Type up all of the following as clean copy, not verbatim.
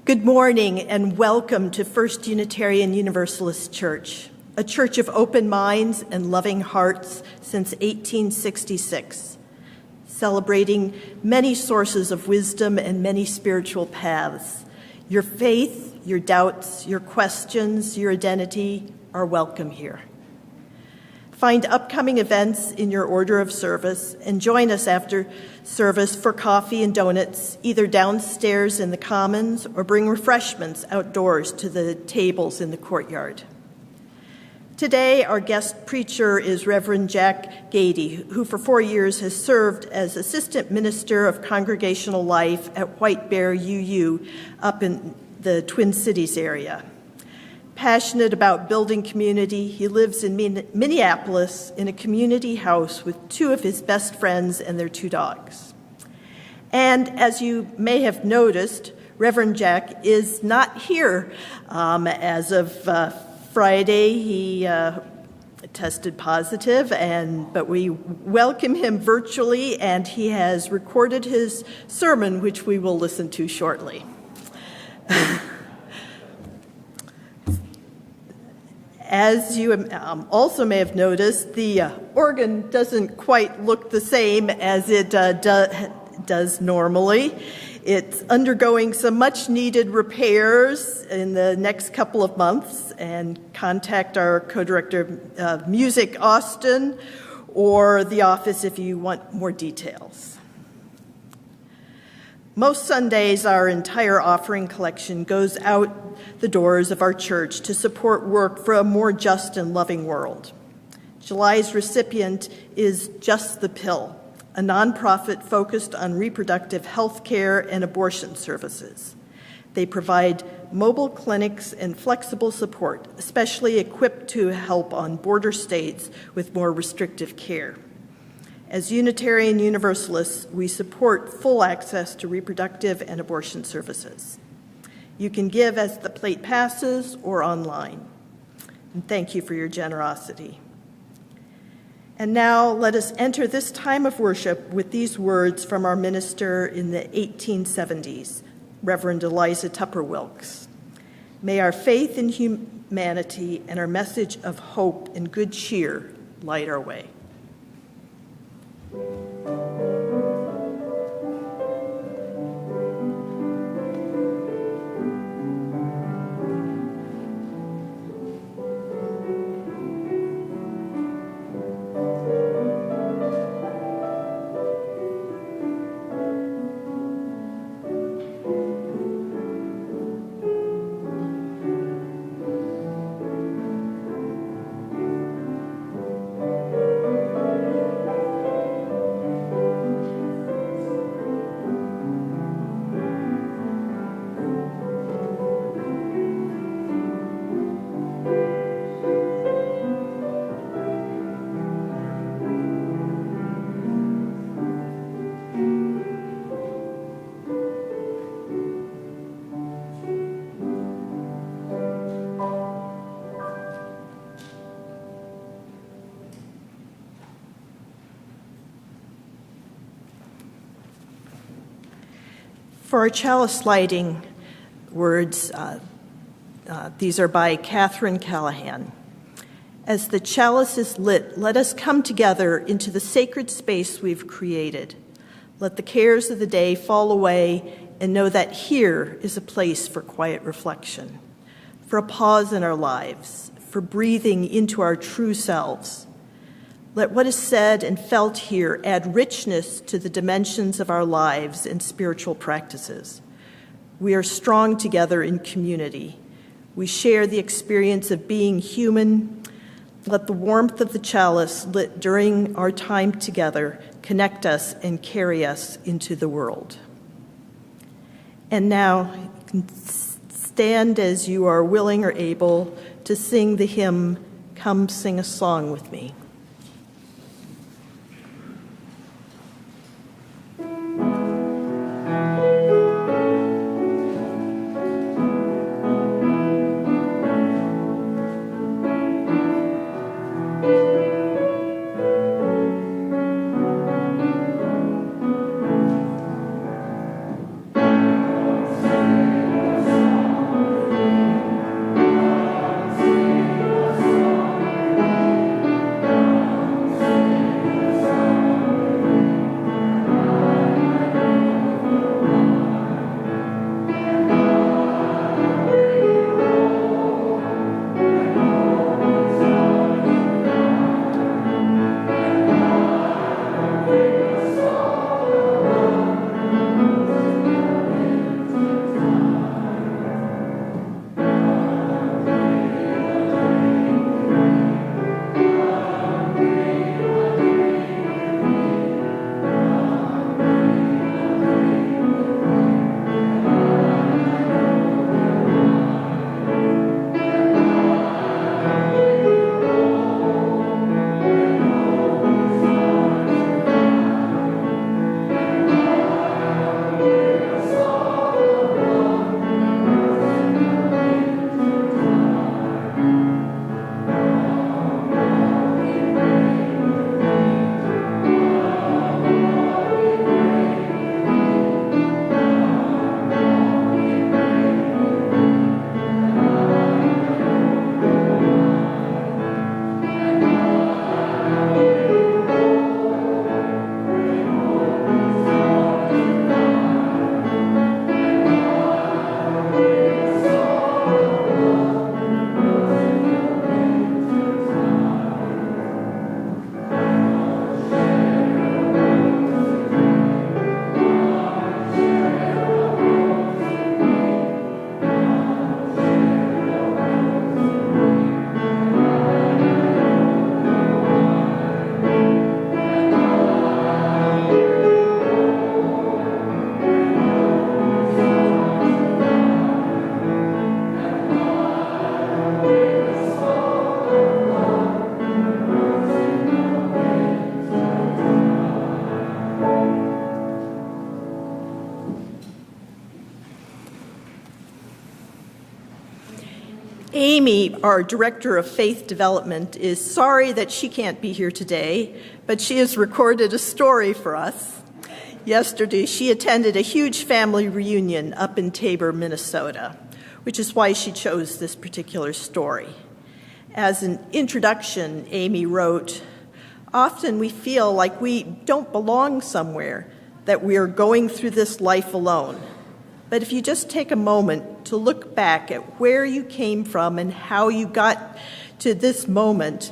Good morning and welcome to First Unitarian Universalist Church, a church of open minds and loving hearts since 1866, celebrating many sources of wisdom and many spiritual paths. Your faith, your doubts, your questions, your identity are welcome here. Find upcoming events in your order of service and join us after service for coffee and donuts, either downstairs in the commons or bring refreshments outdoors to the tables in the courtyard. Today, our guest preacher is Reverend Jack Gady, who for 4 years has served as Assistant Minister of Congregational Life at White Bear UU up in the Twin Cities area. Passionate about building community, he lives in Minneapolis in a community house with 2 of his best friends and their 2 dogs. And as you may have noticed, Reverend Jack is not here. As of Friday, he tested positive, but we welcome him virtually, and he has recorded his sermon, which we will listen to shortly. As you also may have noticed, the organ doesn't quite look the same as it does normally. It's undergoing some much-needed repairs in the next couple of months, and contact our co-director of music, Austin, or the office if you want more details. Most Sundays, our entire offering collection goes out the doors of our church to support work for a more just and loving world. July's recipient is Just the Pill, a nonprofit focused on reproductive health care and abortion services. They provide mobile clinics and flexible support, especially equipped to help on border states with more restrictive care. As Unitarian Universalists, we support full access to reproductive and abortion services. You can give as the plate passes or online. And thank you for your generosity. And now let us enter this time of worship with these words from our minister in the 1870s, Reverend Eliza Tupper Wilkes. May our faith in humanity and our message of hope and good cheer light our way. For our chalice lighting words, these are by Catherine Callahan. As the chalice is lit, let us come together into the sacred space we've created. Let the cares of the day fall away and know that here is a place for quiet reflection, for a pause in our lives, for breathing into our true selves. Let what is said and felt here add richness to the dimensions of our lives and spiritual practices. We are strong together in community. We share the experience of being human. Let the warmth of the chalice lit during our time together connect us and carry us into the world. And now, you can stand as you are willing or able to sing the hymn, "Come Sing a Song with Me." Amy, our Director of Faith Development, is sorry that she can't be here today, but she has recorded a story for us. Yesterday, she attended a huge family reunion up in Tabor, Minnesota, which is why she chose this particular story. As an introduction, Amy wrote, "Often we feel like we don't belong somewhere, that we are going through this life alone. But if you just take a moment to look back at where you came from and how you got to this moment,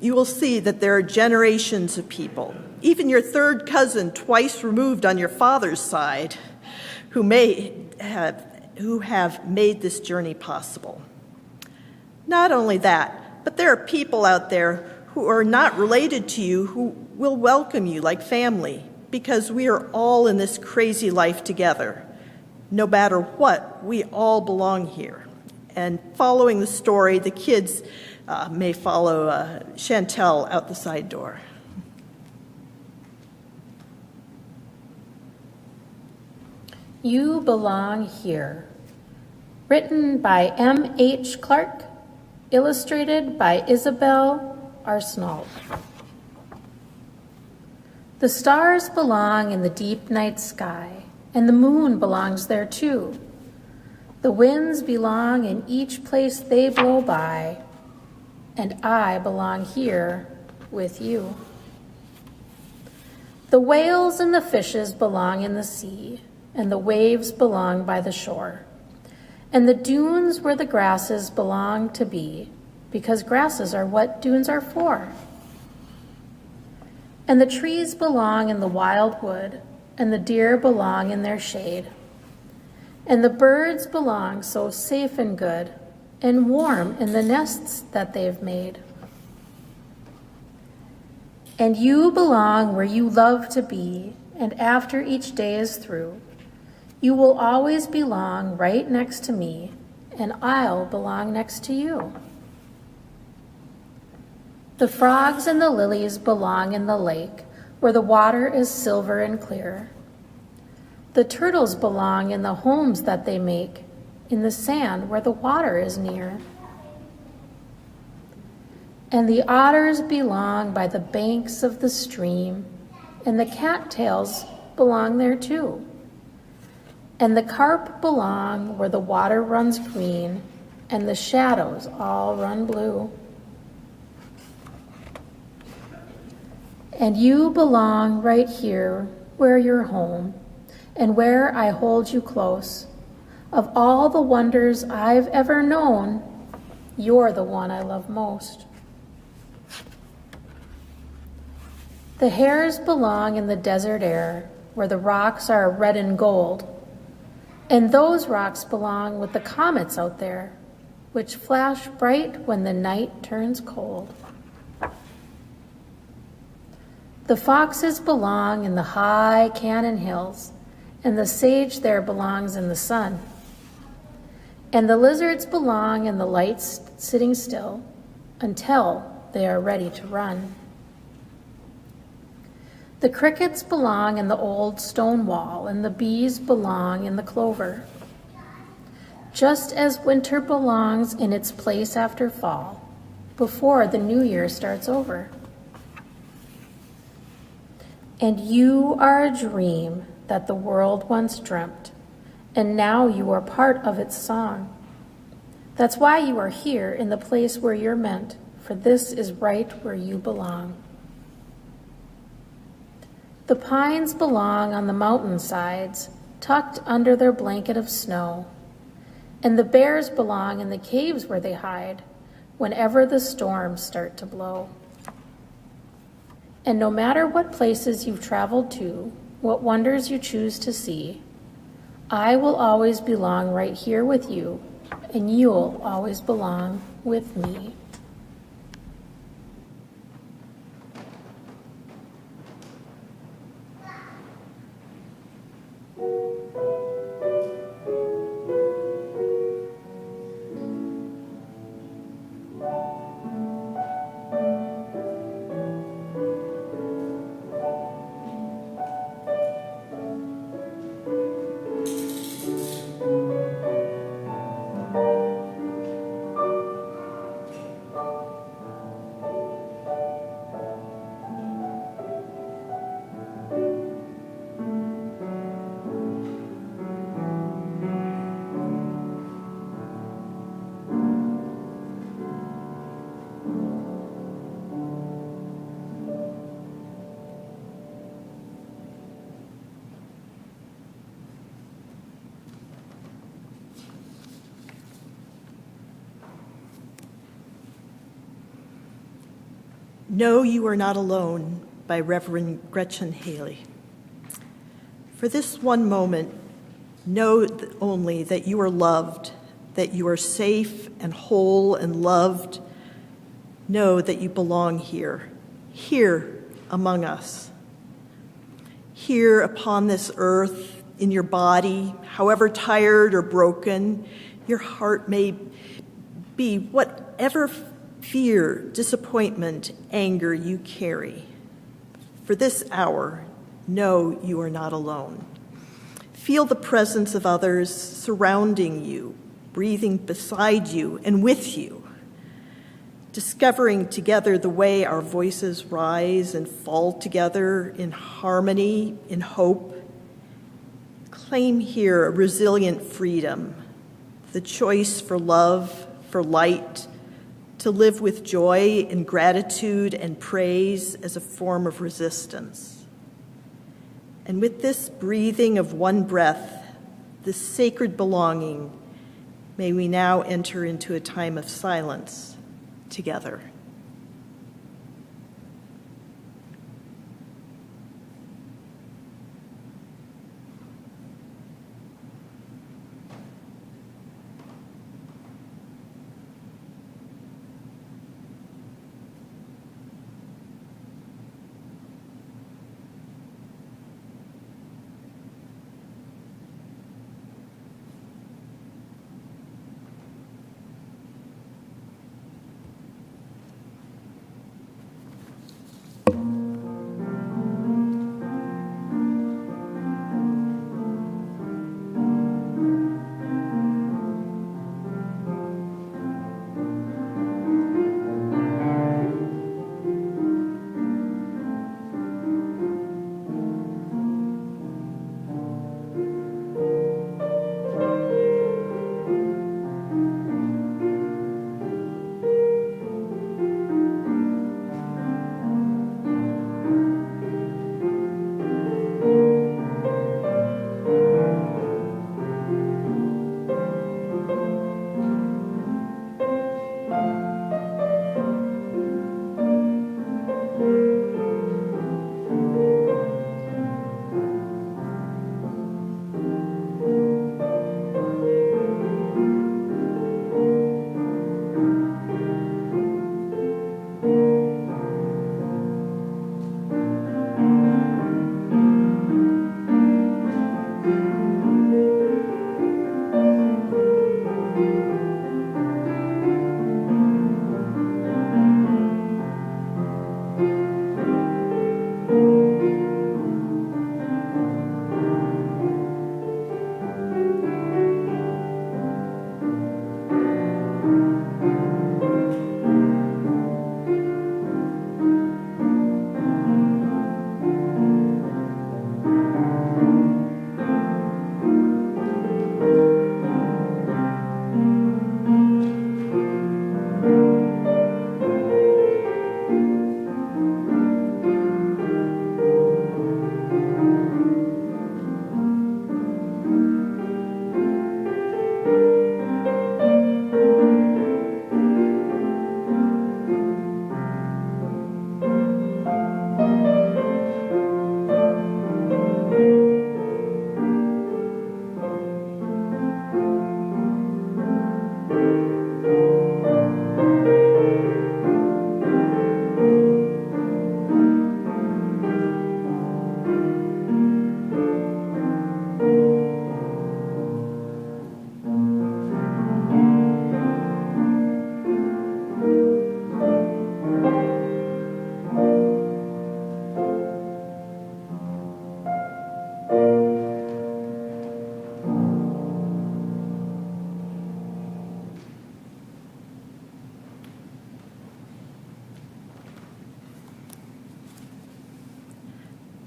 you will see that there are generations of people, even your third cousin twice removed on your father's side, who have made this journey possible. Not only that, but there are people out there who are not related to you who will welcome you like family, because we are all in this crazy life together. No matter what, we all belong here." And following the story, the kids may follow Chantel out the side door. You Belong Here. Written by M.H. Clark. Illustrated by Isabel Arsenault. The stars belong in the deep night sky, and the moon belongs there too. The winds belong in each place they blow by, and I belong here with you. The whales and the fishes belong in the sea, and the waves belong by the shore, and the dunes where the grasses belong to be, because grasses are what dunes are for. And the trees belong in the wild wood, and the deer belong in their shade. And the birds belong so safe and good and warm in the nests that they've made. And you belong where you love to be, and after each day is through, you will always belong right next to me, and I'll belong next to you. The frogs and the lilies belong in the lake, where the water is silver and clear. The turtles belong in the homes that they make, in the sand where the water is near. And the otters belong by the banks of the stream, and the cattails belong there too. And the carp belong where the water runs green, and the shadows all run blue. And you belong right here where you're home, and where I hold you close. Of all the wonders I've ever known, you're the one I love most. The hares belong in the desert air, where the rocks are red and gold, and those rocks belong with the comets out there, which flash bright when the night turns cold. The foxes belong in the high Cannon Hills, and the sage there belongs in the sun. And the lizards belong in the lights sitting still until they are ready to run. The crickets belong in the old stone wall, and the bees belong in the clover. Just as winter belongs in its place after fall, before the new year starts over. And you are a dream that the world once dreamt, and now you are part of its song. That's why you are here in the place where you're meant, for this is right where you belong. The pines belong on the mountainsides, tucked under their blanket of snow, and the bears belong in the caves where they hide whenever the storms start to blow. And no matter what places you've traveled to, what wonders you choose to see, I will always belong right here with you, and you'll always belong with me. Know You Are Not Alone by Reverend Gretchen Haley. For this one moment, know only that you are loved, that you are safe and whole and loved. Know that you belong here, here among us. Here upon this earth, in your body, however tired or broken, your heart may be whatever fear, disappointment, anger you carry. For this hour, know you are not alone. Feel the presence of others surrounding you, breathing beside you and with you, discovering together the way our voices rise and fall together in harmony, in hope. Claim here a resilient freedom, the choice for love, for light, to live with joy and gratitude and praise as a form of resistance. And with this breathing of one breath, this sacred belonging, may we now enter into a time of silence together.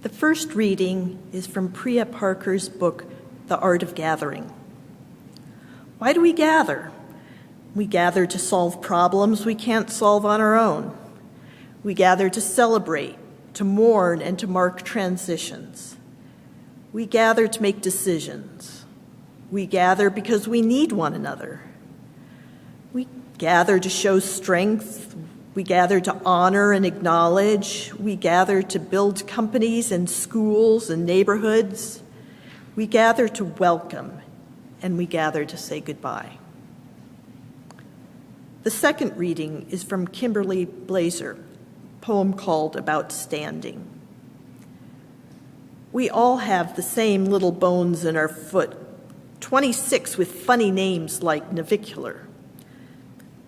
The first reading is from Priya Parker's book, The Art of Gathering. Why do we gather? We gather to solve problems we can't solve on our own. We gather to celebrate, to mourn, and to mark transitions. We gather to make decisions. We gather because we need one another. We gather to show strength We gather to honor and acknowledge. We gather to build companies and schools and neighborhoods. We gather to welcome, and we gather to say goodbye. The second reading is from Kimberly Blazer, a poem called About Standing. We all have the same little bones in our foot, 26 with funny names like navicular.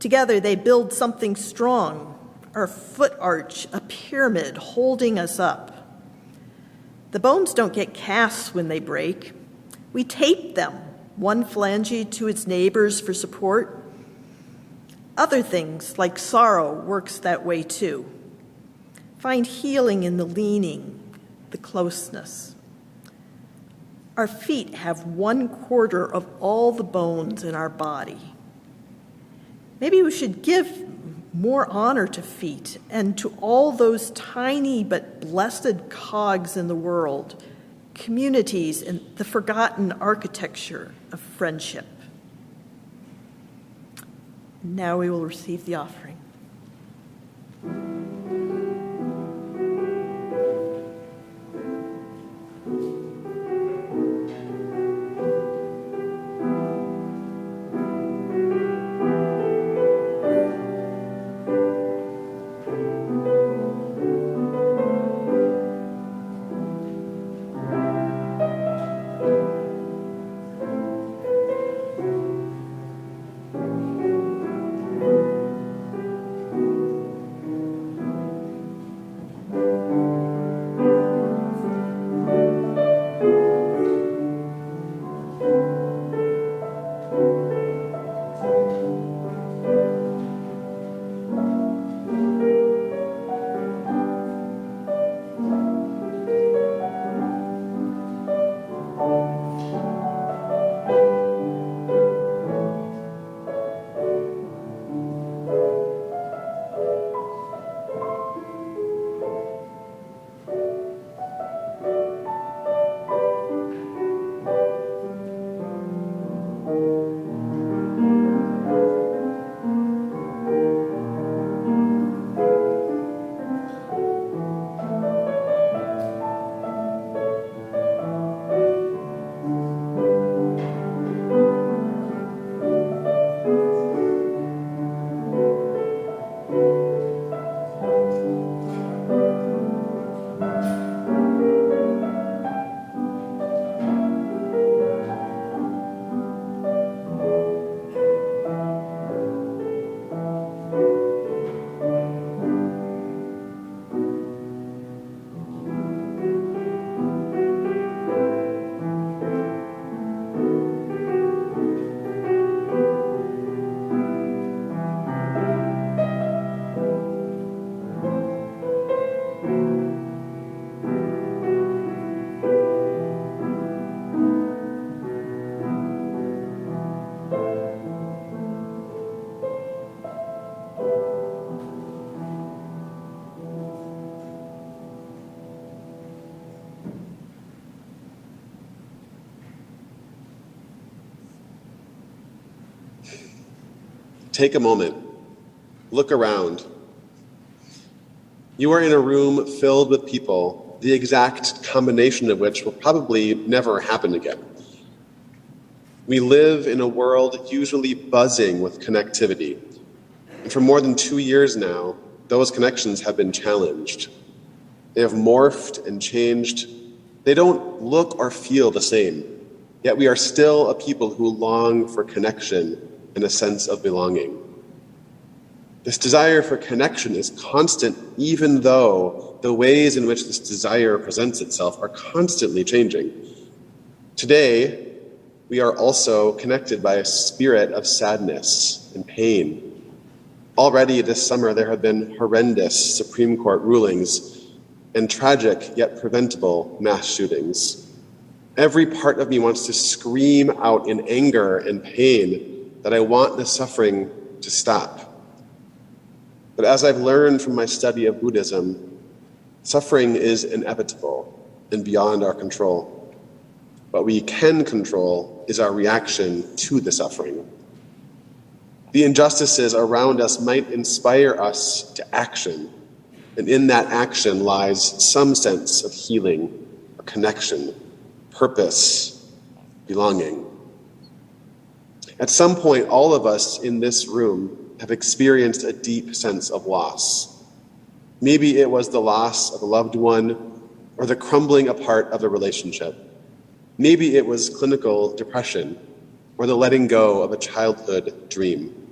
Together they build something strong, our foot arch, a pyramid holding us up. The bones don't get casts when they break. We tape them, one phalange to its neighbors for support. Other things, like sorrow, works that way too. Find healing in the leaning, the closeness. Our feet have 1/4 of all the bones in our body. Maybe we should give more honor to feet and to all those tiny but blessed cogs in the world, communities and the forgotten architecture of friendship. Now we will receive the offering. Take a moment, look around. You are in a room filled with people, the exact combination of which will probably never happen again. We live in a world usually buzzing with connectivity. And for more than 2 years now, those connections have been challenged. They have morphed and changed. They don't look or feel the same, yet we are still a people who long for connection and a sense of belonging. This desire for connection is constant, even though the ways in which this desire presents itself are constantly changing. Today, we are also connected by a spirit of sadness and pain. Already this summer, there have been horrendous Supreme Court rulings and tragic yet preventable mass shootings. Every part of me wants to scream out in anger and pain that I want the suffering to stop. But as I've learned from my study of Buddhism, suffering is inevitable and beyond our control. What we can control is our reaction to the suffering. The injustices around us might inspire us to action, and in that action lies some sense of healing, or connection, purpose, belonging. At some point, all of us in this room have experienced a deep sense of loss. Maybe it was the loss of a loved one or the crumbling apart of a relationship. Maybe it was clinical depression or the letting go of a childhood dream.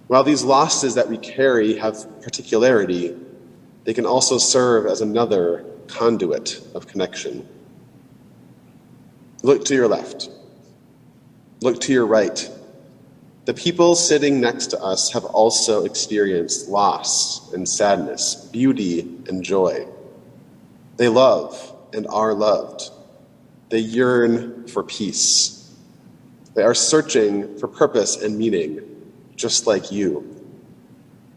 While these losses that we carry have particularity, they can also serve as another conduit of connection. Look to your left. Look to your right. The people sitting next to us have also experienced loss and sadness, beauty and joy. They love and are loved. They yearn for peace. They are searching for purpose and meaning, just like you.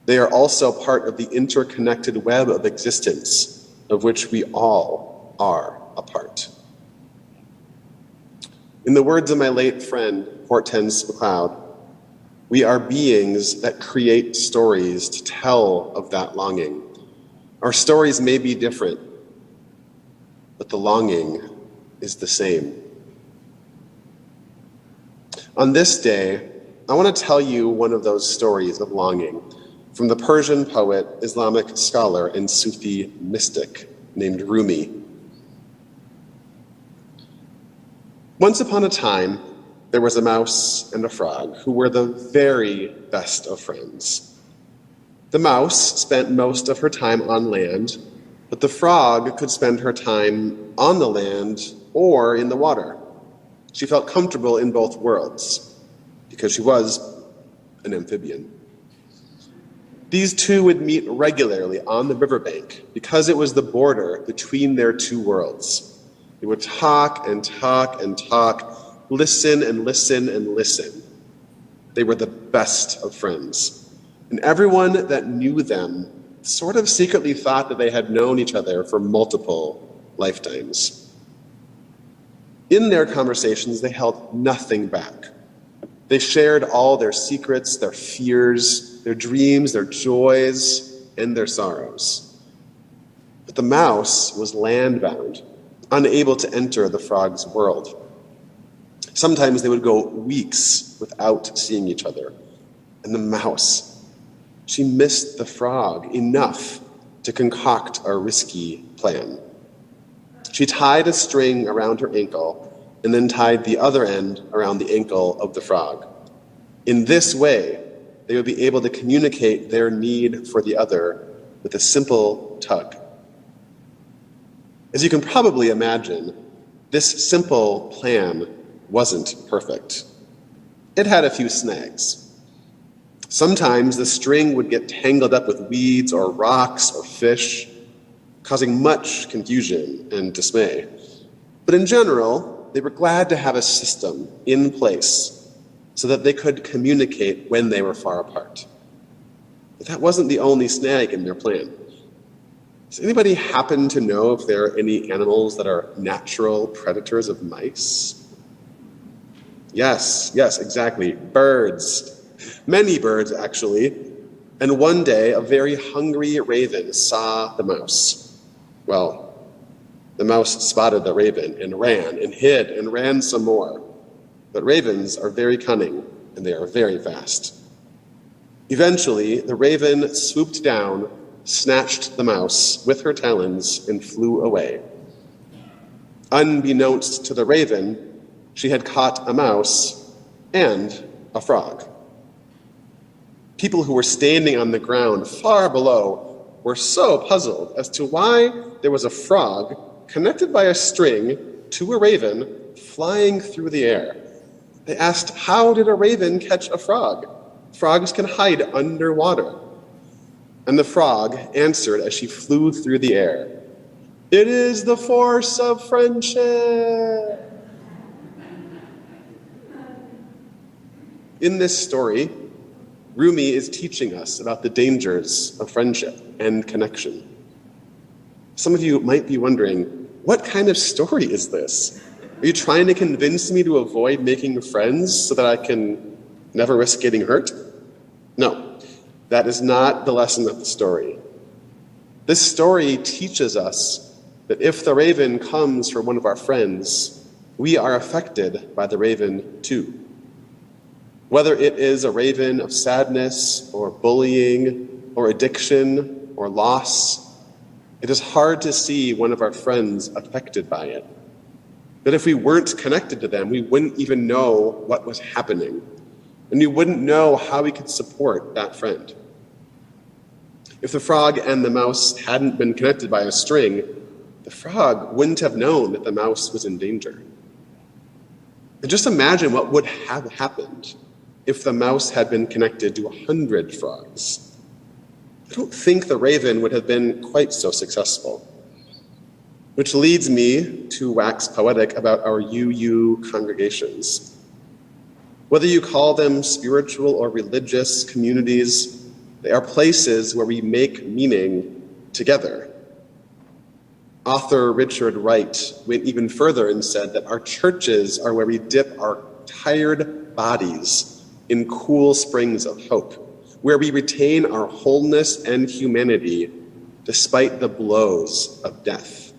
They are also part of the interconnected web of existence of which we all are a part. In the words of my late friend, Hortense McLeod, we are beings that create stories to tell of that longing. Our stories may be different, but the longing is the same. On this day, I want to tell you one of those stories of longing from the Persian poet, Islamic scholar, and Sufi mystic named Rumi. Once upon a time, there was a mouse and a frog who were the very best of friends. The mouse spent most of her time on land, but the frog could spend her time on the land or in the water. She felt comfortable in both worlds because she was an amphibian. These two would meet regularly on the riverbank because it was the border between their two worlds. They would talk and talk and talk, listen and listen and listen. They were the best of friends. And everyone that knew them sort of secretly thought that they had known each other for multiple lifetimes. In their conversations, they held nothing back. They shared all their secrets, their fears, their dreams, their joys, and their sorrows. But the mouse was landbound, unable to enter the frog's world. Sometimes they would go weeks without seeing each other. And the mouse, she missed the frog enough to concoct a risky plan. She tied a string around her ankle and then tied the other end around the ankle of the frog. In this way, they would be able to communicate their need for the other with a simple tug. As you can probably imagine, this simple plan wasn't perfect. It had a few snags. Sometimes the string would get tangled up with weeds or rocks or fish, causing much confusion and dismay. But in general, they were glad to have a system in place so that they could communicate when they were far apart. But that wasn't the only snag in their plan. Does anybody happen to know if there are any animals that are natural predators of mice? Yes, exactly. Birds. Many birds, actually. And one day, a very hungry raven saw the mouse. Well, the mouse spotted the raven and ran and hid and ran some more. But ravens are very cunning and they are very fast. Eventually, the raven swooped down, snatched the mouse with her talons, and flew away. Unbeknownst to the raven, she had caught a mouse and a frog. People who were standing on the ground far below were so puzzled as to why there was a frog connected by a string to a raven flying through the air. They asked, how did a raven catch a frog? Frogs can hide underwater. And the frog answered as she flew through the air, "It is the force of friendship." In this story, Rumi is teaching us about the dangers of friendship and connection. Some of you might be wondering, what kind of story is this? Are you trying to convince me to avoid making friends so that I can Never risk getting hurt? No, that is not the lesson of the story. This story teaches us that if the raven comes for one of our friends, we are affected by the raven too. Whether it is a raven of sadness or bullying or addiction or loss, it is hard to see one of our friends affected by it. But if we weren't connected to them, we wouldn't even know what was happening, and we wouldn't know how we could support that friend. If the frog and the mouse hadn't been connected by a string, the frog wouldn't have known that the mouse was in danger. And just imagine what would have happened if the mouse had been connected to 100 frogs. I don't think the raven would have been quite so successful. Which leads me to wax poetic about our UU congregations. Whether you call them spiritual or religious communities, they are places where we make meaning together. Author Richard Wright went even further and said that our churches are where we dip our tired bodies in cool springs of hope, where we retain our wholeness and humanity despite the blows of death.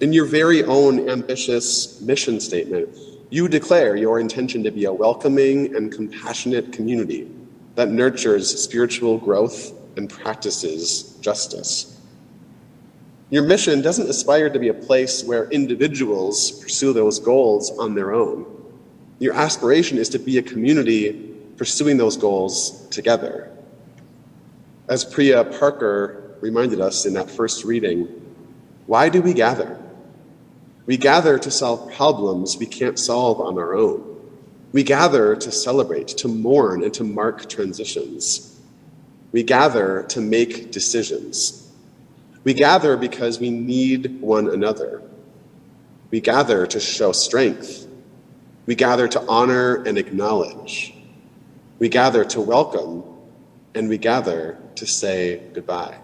In your very own ambitious mission statement, you declare your intention to be a welcoming and compassionate community that nurtures spiritual growth and practices justice. Your mission doesn't aspire to be a place where individuals pursue those goals on their own. Your aspiration is to be a community pursuing those goals together. As Priya Parker reminded us in that first reading, why do we gather? We gather to solve problems we can't solve on our own. We gather to celebrate, to mourn, and to mark transitions. We gather to make decisions. We gather because we need one another. We gather to show strength. We gather to honor and acknowledge. We gather to welcome, and we gather to say goodbye.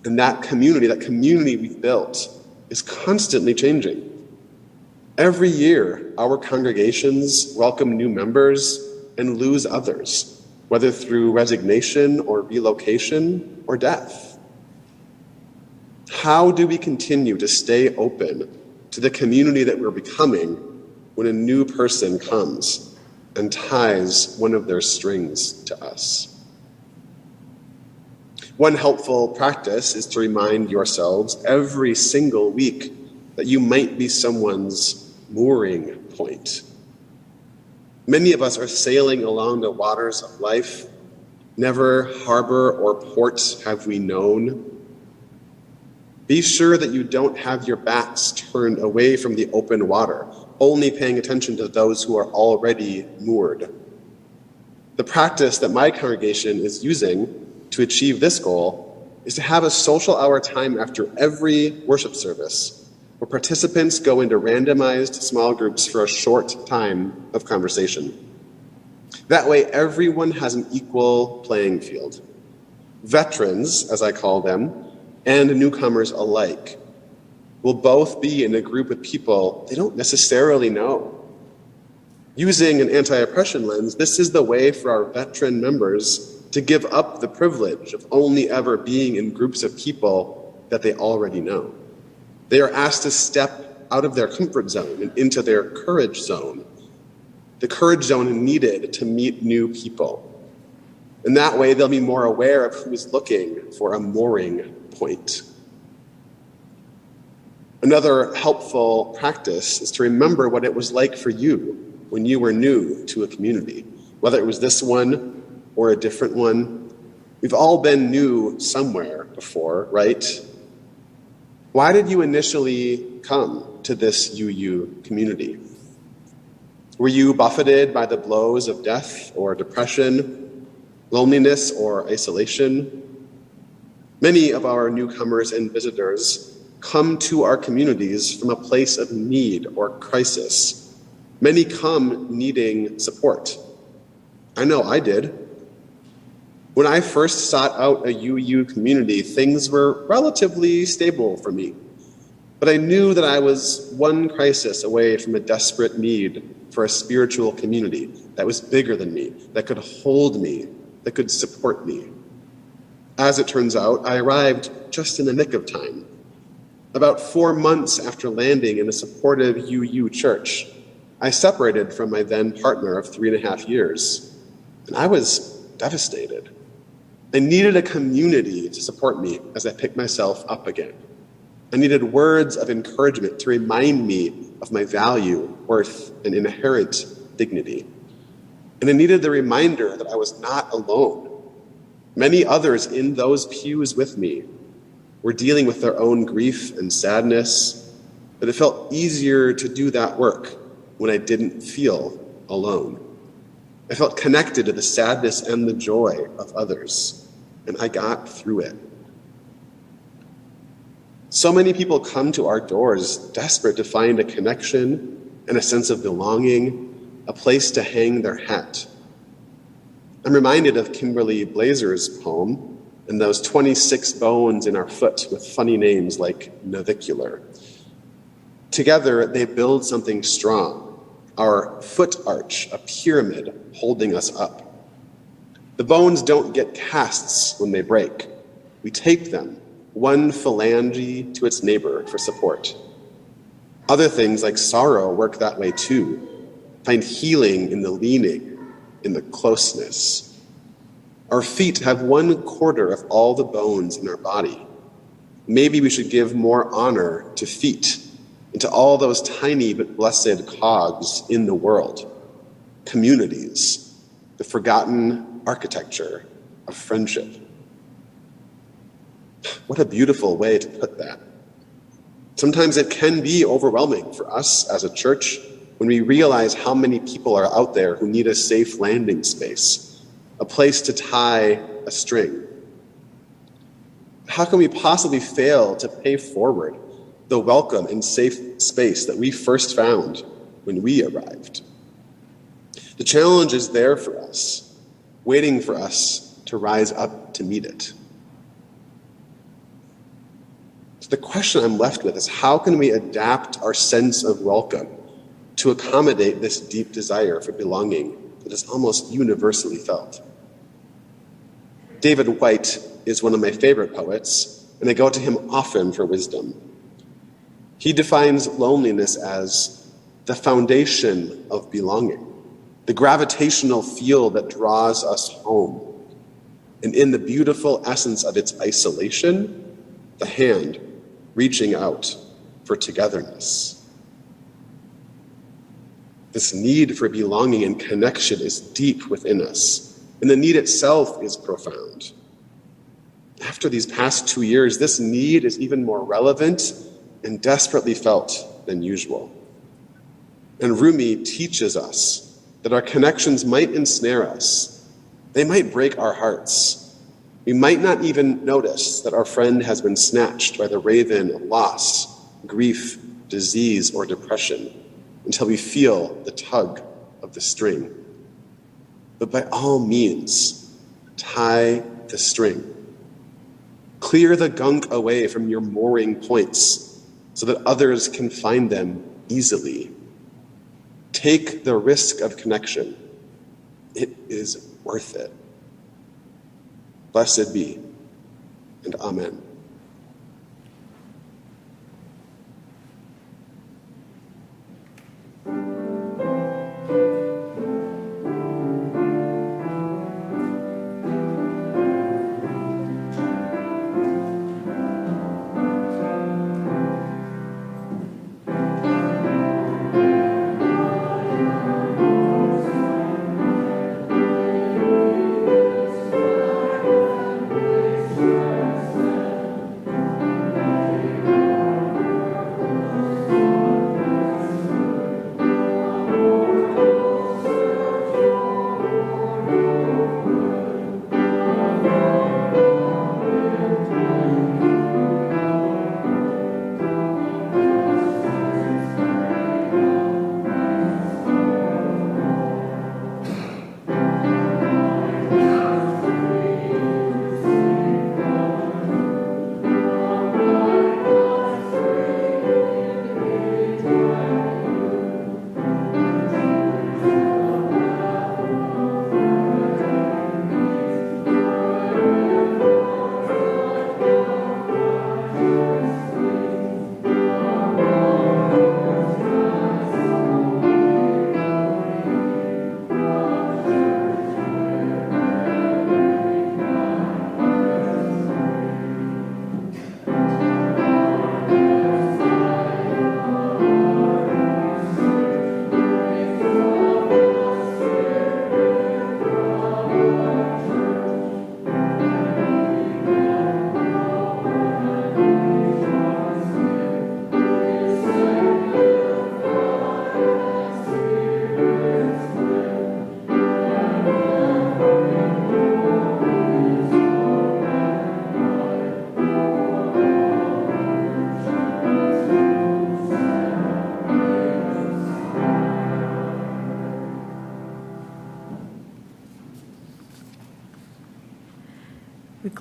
And that community we've built is constantly changing. Every year, our congregations welcome new members and lose others, whether through resignation or relocation or death. How do we continue to stay open to the community that we're becoming when a new person comes and ties one of their strings to us? One helpful practice is to remind yourselves every single week that you might be someone's mooring point. Many of us are sailing along the waters of life. Never harbor or port have we known. Be sure that you don't have your backs turned away from the open water, only paying attention to those who are already moored. The practice that my congregation is using to achieve this goal is to have a social hour time after every worship service where participants go into randomized small groups for a short time of conversation. That way, everyone has an equal playing field. Veterans, as I call them, and newcomers alike will both be in a group with people they don't necessarily know. Using an anti-oppression lens, this is the way for our veteran members to give up the privilege of only ever being in groups of people that they already know. They are asked to step out of their comfort zone and into their courage zone, the courage zone needed to meet new people. And that way, they'll be more aware of who is looking for a mooring point. Another helpful practice is to remember what it was like for you when you were new to a community, whether it was this one or a different one. We've all been new somewhere before, right? Why did you initially come to this UU community? Were you buffeted by the blows of death or depression, loneliness or isolation? Many of our newcomers and visitors come to our communities from a place of need or crisis. Many come needing support. I know I did. When I first sought out a UU community, things were relatively stable for me. But I knew that I was one crisis away from a desperate need for a spiritual community that was bigger than me, that could hold me, that could support me. As it turns out, I arrived just in the nick of time. About 4 months after landing in a supportive UU church, I separated from my then partner of 3.5 years, and I was devastated. I needed a community to support me as I picked myself up again. I needed words of encouragement to remind me of my value, worth, and inherent dignity. And I needed the reminder that I was not alone. Many others in those pews with me were dealing with their own grief and sadness, but it felt easier to do that work when I didn't feel alone. I felt connected to the sadness and the joy of others, and I got through it. So many people come to our doors desperate to find a connection and a sense of belonging, a place to hang their hat. I'm reminded of Kimberly Blazer's poem and those 26 bones in our foot with funny names like navicular. Together, they build something strong, our foot arch, a pyramid holding us up. The bones don't get casts when they break. We tape them, one phalange to its neighbor for support. Other things like sorrow work that way too. Find healing in the leaning, in the closeness. Our feet have 1/4 of all the bones in our body. Maybe we should give more honor to feet and to all those tiny but blessed cogs in the world, communities, the forgotten architecture of friendship. What a beautiful way to put that. Sometimes it can be overwhelming for us as a church when we realize how many people are out there who need a safe landing space, a place to tie a string. How can we possibly fail to pay forward the welcome and safe space that we first found when we arrived? The challenge is there for us, waiting for us to rise up to meet it. So the question I'm left with is, how can we adapt our sense of welcome to accommodate this deep desire for belonging that is almost universally felt? David Whyte is one of my favorite poets, and I go to him often for wisdom. He defines loneliness as the foundation of belonging, the gravitational field that draws us home. And in the beautiful essence of its isolation, the hand reaching out for togetherness. This need for belonging and connection is deep within us, and the need itself is profound. After these past 2 years, this need is even more relevant and desperately felt than usual. And Rumi teaches us that our connections might ensnare us. They might break our hearts. We might not even notice that our friend has been snatched by the raven of loss, grief, disease, or depression until we feel the tug of the string. But by all means, tie the string. Clear the gunk away from your mooring points so that others can find them easily. Take the risk of connection. It is worth it. Blessed be, and amen.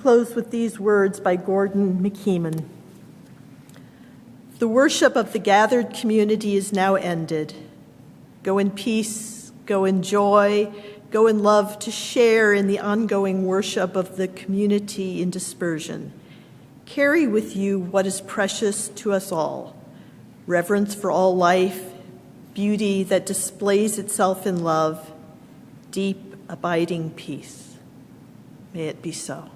close with these words by Gordon McKeeman. The worship of the gathered community is now ended. Go in peace, go in joy, go in love to share in the ongoing worship of the community in dispersion. Carry with you what is precious to us all, reverence for all life, beauty that displays itself in love, deep, abiding peace. May it be so.